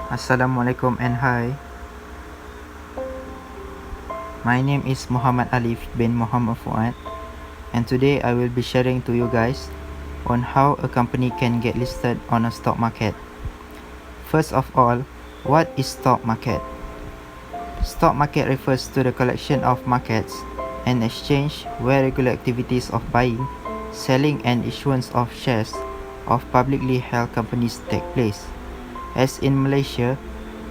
Assalamualaikum and hi. My name is Muhammad Alif bin Muhammad Fuad, and today I will be sharing to you guys on how a company can get listed on a stock market. First of all, what is stock market? Stock market refers to the collection of markets and exchange where regular activities of buying, selling and issuance of shares of publicly held companies take place. As in Malaysia,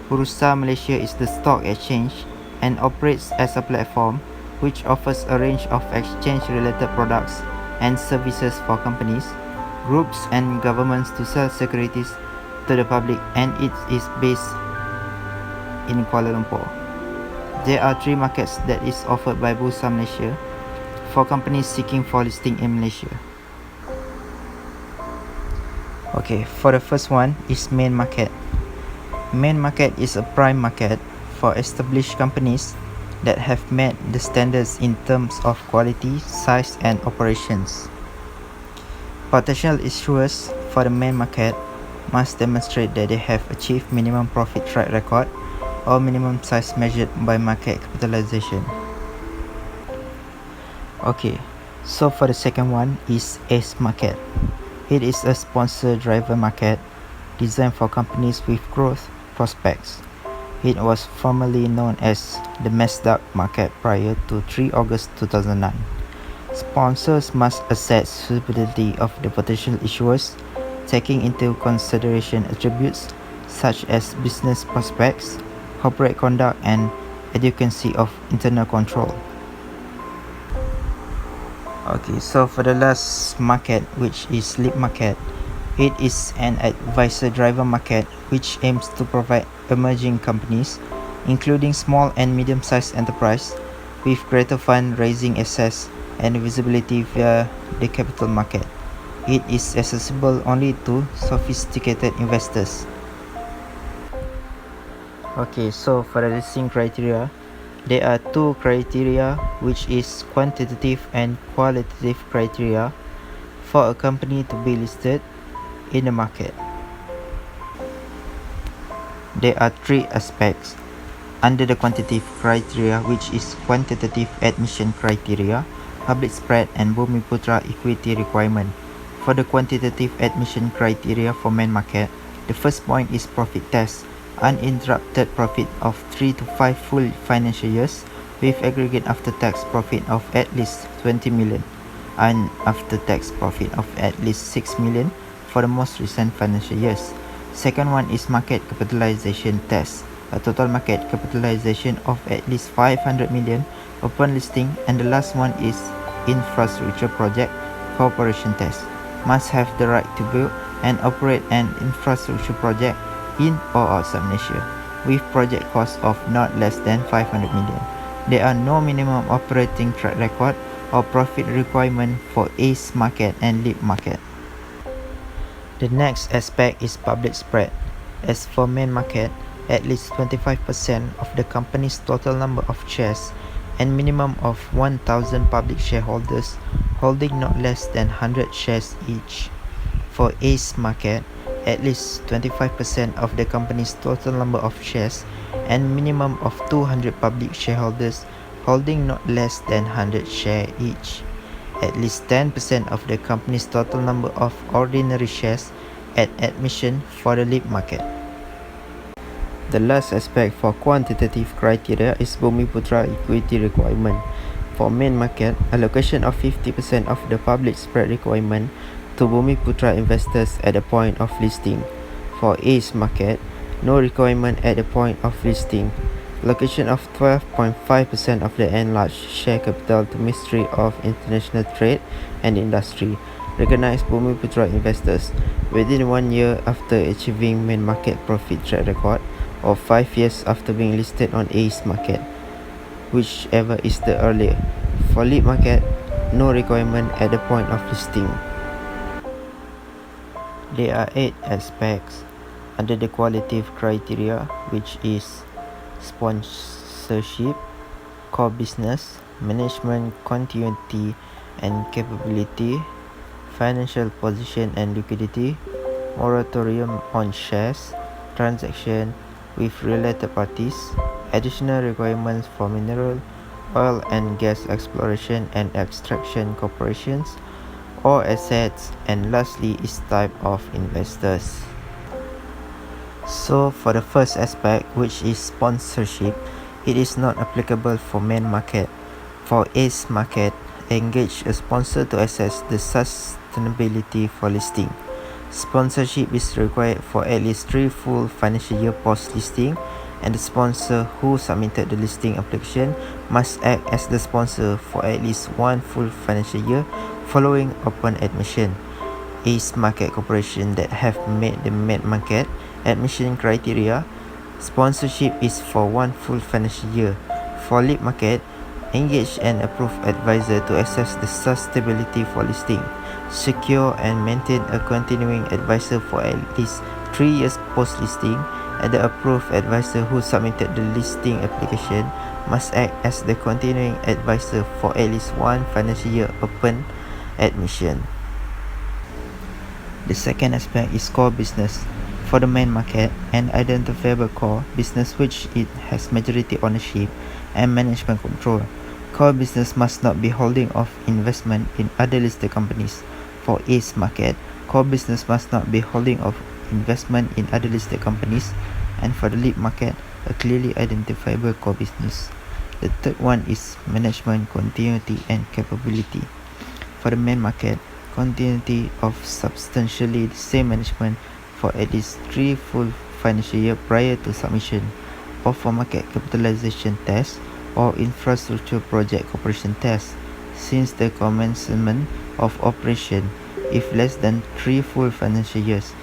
Bursa Malaysia is the stock exchange and operates as a platform which offers a range of exchange-related products and services for companies, groups and governments to sell securities to the public, and it is based in Kuala Lumpur. There are 3 markets that is offered by Bursa Malaysia for companies seeking for listing in Malaysia. Okay, for the first one is main market. Main market is a prime market for established companies that have met the standards in terms of quality, size and operations. Potential issuers for the main market must demonstrate that they have achieved minimum profit track record or minimum size measured by market capitalization. Okay, so for the second one is ACE market. It is a sponsor driver market designed for companies with growth prospects. It was formerly known as the Nasdaq market prior to 3 August 2009. Sponsors must assess suitability of the potential issuers, taking into consideration attributes such as business prospects, corporate conduct, and adequacy of internal control. Okay, so for the last market, which is lead market, it is an advisor driver market which aims to provide emerging companies, including small and medium-sized enterprise, with greater fund-raising access and visibility via the capital market. It is accessible only to sophisticated investors. Okay, so for the listing criteria, there are 2 criteria, which is quantitative and qualitative criteria for a company to be listed in the market. There are 3 aspects under the quantitative criteria, which is quantitative admission criteria, public spread and Bumiputra equity requirement. For the quantitative admission criteria for main market, the first point is profit test, uninterrupted profit of 3 to 5 full financial years with aggregate after-tax profit of at least 20 million and after-tax profit of at least 6 million for the most recent financial years. Second one is market capitalization test, a total market capitalization of at least 500 million upon listing. And the last one is infrastructure project cooperation test, must have the right to build and operate an infrastructure project in or outside Malaysia with project cost of not less than 500 million. There are no minimum operating track record or profit requirement for ACE market and LEAP market. The next aspect is public spread. As for main market, at least 25% of the company's total number of shares and minimum of 1,000 public shareholders holding not less than 100 shares each. For ACE market, at least 25% of the company's total number of shares and minimum of 200 public shareholders holding not less than 100 shares each. At least 10% of the company's total number of ordinary shares at admission for the LEAP market. The last aspect for quantitative criteria is Bumiputra equity requirement. For main market, allocation of 50% of the public spread requirement to Bumiputra investors at the point of listing. For ACE market, no requirement at the point of listing. Allocation of 12.5% of the enlarged share capital to Ministry of International Trade and Industry. Recognized Bumiputra investors within 1 year after achieving main market profit track record or 5 years after being listed on ACE market, whichever is the earlier. For LEAP market, no requirement at the point of listing. There are 8 aspects under the qualitative criteria, which is sponsorship, core business, management continuity and capability, financial position and liquidity, moratorium on shares, transaction, with related parties, additional requirements for mineral, oil and gas exploration and extraction corporations or assets, and lastly is type of investors. So for the first aspect, which is sponsorship, it is not applicable for main market. For ACE market, engage a sponsor to assess the sustainability for listing. Sponsorship is required for at least 3 full financial year post-listing, and the sponsor who submitted the listing application must act as the sponsor for at least 1 full financial year following open admission. ACE market corporation that have met the main market admission criteria, sponsorship is for 1 full financial year. For LEAP market, engage an approved advisor to assess the sustainability for listing. Secure and maintain a continuing advisor for at least 3 years post-listing, and the approved advisor who submitted the listing application must act as the continuing advisor for at least 1 financial year upon admission. The second aspect is core business. For the main market, an identifiable core business which it has majority ownership and management control. Core business must not be holding of investment in other listed companies. For ACE market, core business must not be holding of investment in other listed companies. And for the LEAP market, a clearly identifiable core business. The third one is management continuity and capability. For the main market, continuity of substantially the same management for at least 3 full financial year prior to submission, or for market capitalization test or infrastructure project corporation test since the commencement of operation, if less than 3 full financial years.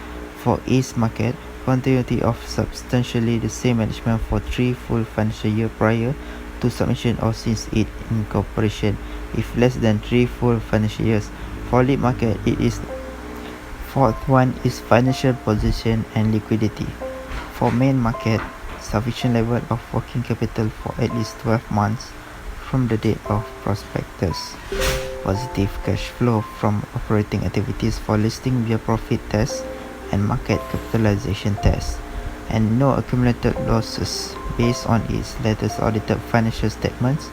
For ACE market, continuity of substantially the same management for 3 full financial year prior to submission or since its incorporation, if less than 3 full financial years. For LEAP market, it is fourth one is financial position and liquidity. For main market, sufficient level of working capital for at least 12 months from the date of prospectus. Positive cash flow from operating activities for listing via profit test and market capitalization test, and no accumulated losses based on its latest audited financial statements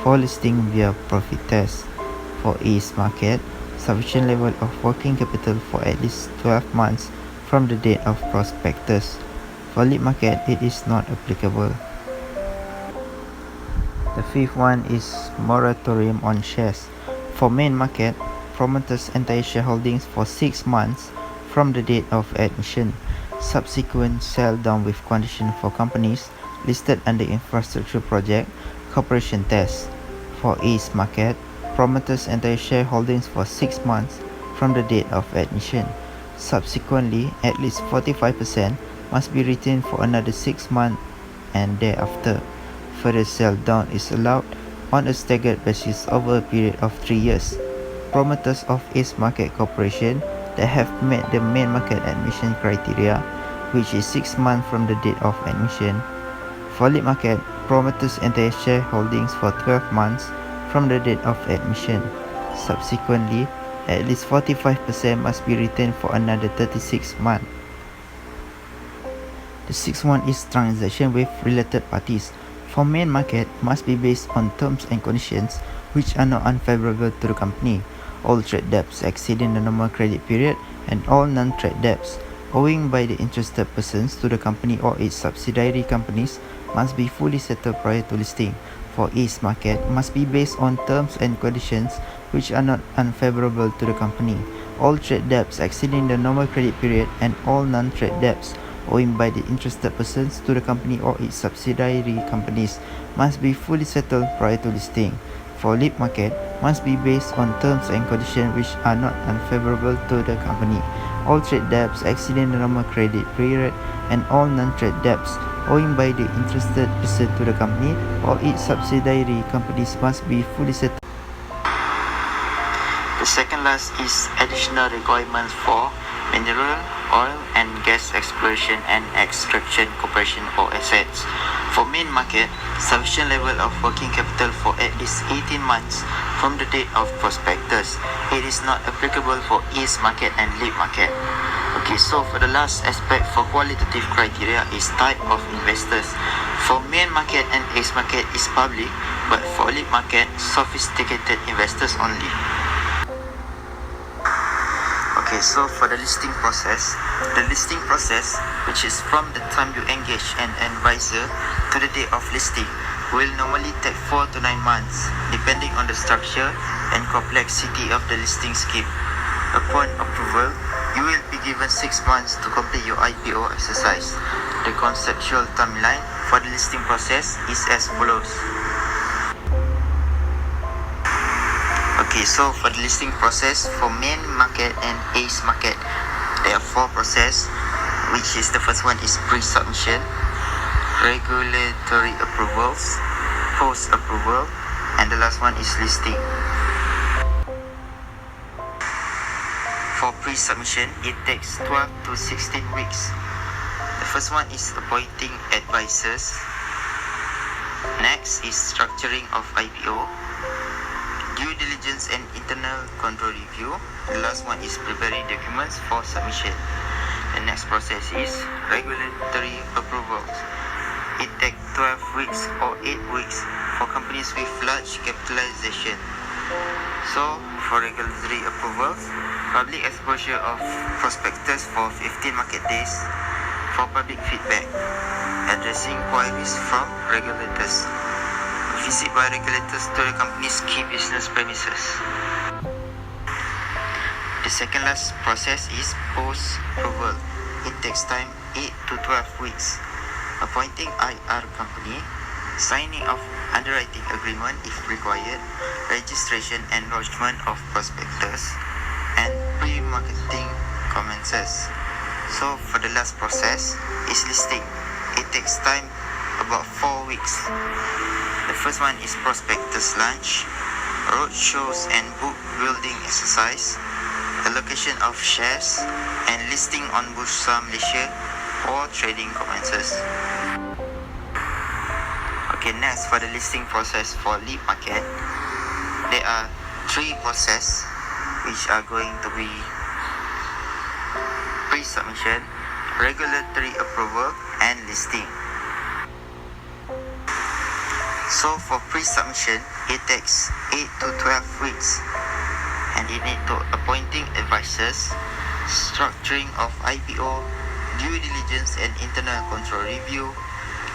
for listing via profit test. For ACE market, sufficient level of working capital for at least 12 months from the date of prospectus. For LEAP market, it is not applicable. The fifth one is moratorium on shares. For main market, promoters entire shareholdings for 6 months from the date of admission. Subsequent sell down with condition for companies listed under infrastructure project corporation test. For ACE market, promoters entire shareholdings for 6 months from the date of admission. Subsequently, at least 45% must be retained for another 6 months and thereafter. Further sell down is allowed on a staggered basis over a period of 3 years. Promoters of ACE market corporation that have met the main market admission criteria, which is 6 months from the date of admission. For LEAP market, promoters entire shareholdings for 12 months from the date of admission. Subsequently, at least 45% must be retained for another 36 months. The sixth one is transaction with related parties. For main market, must be based on terms and conditions which are not unfavorable to the company. All trade debts exceeding the normal credit period and all non-trade debts owing by the interested persons to the company or its subsidiary companies must be fully settled prior to listing. For ACE market, must be based on terms and conditions which are not unfavorable to the company. All trade debts exceeding the normal credit period and all non-trade debts owing by the interested persons to the company or its subsidiary companies must be fully settled prior to listing. For LEAP market, must be based on terms and conditions which are not unfavorable to the company. All trade debts exceeding the normal credit period and all non-trade debts owing by the interested person to the company or its subsidiary companies must be fully settled. The second last is additional requirements for mineral, oil and gas exploration and extraction corporation or assets. For main market, sufficient level of working capital for at least 18 months from the date of prospectus. It is not applicable for ACE market and LEAP market. A Okay, so for the last aspect for qualitative criteria is type of investors. For main market and ace market is public, but for elite market, sophisticated investors only. Okay, so for the listing process, which is from the time you engage an advisor to the day of listing, will normally take 4 to 9 months, depending on the structure and complexity of the listing scheme. Upon approval, you will be given 6 months to complete your IPO exercise. The conceptual timeline for the listing process is as follows. Okay, so for the listing process for main market and ace market, there are 4 processes, which is the first one is pre-submission, regulatory approvals, post-approval, and the last one is listing. For pre-submission, it takes 12 to 16 weeks. The first one is appointing advisors. Next is structuring of IPO, due diligence and internal control review. The last one is preparing documents for submission. The next process is regulatory approvals. It takes 12 weeks or 8 weeks for companies with large capitalization. So, for regulatory approvals, public exposure of prospectus for 15 market days for public feedback, addressing queries from regulators, visit by regulators to the company's key business premises. The second last process is post-approval. It takes time 8 to 12 weeks. Appointing IR company, signing of underwriting agreement if required, registration and lodgement of prospectus, and pre-marketing commences. So for the last process is listing. It takes time about 4 weeks. The first one is prospectus launch, road shows and book building exercise, allocation of shares, and listing on Bursa Malaysia or trading commences. Okay, next for the listing process for lead market, there are 3 processes which are going to be pre-submission, regulatory approval, and listing. So for pre-submission, it takes 8 to 12 weeks, and it need to appointing advisors, structuring of IPO, due diligence and internal control review,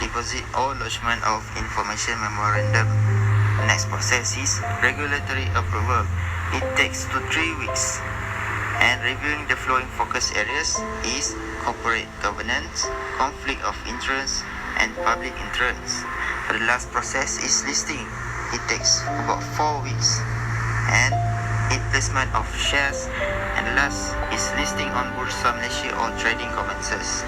deposit or lodgement of information memorandum. The next process is regulatory approval. It takes 2 to 3 weeks, and reviewing the following focus areas is corporate governance, conflict of interest, and public interest. The last process is listing. It takes about 4 weeks, and placement of shares, and the last is listing on Bursa Malaysia or trading commences.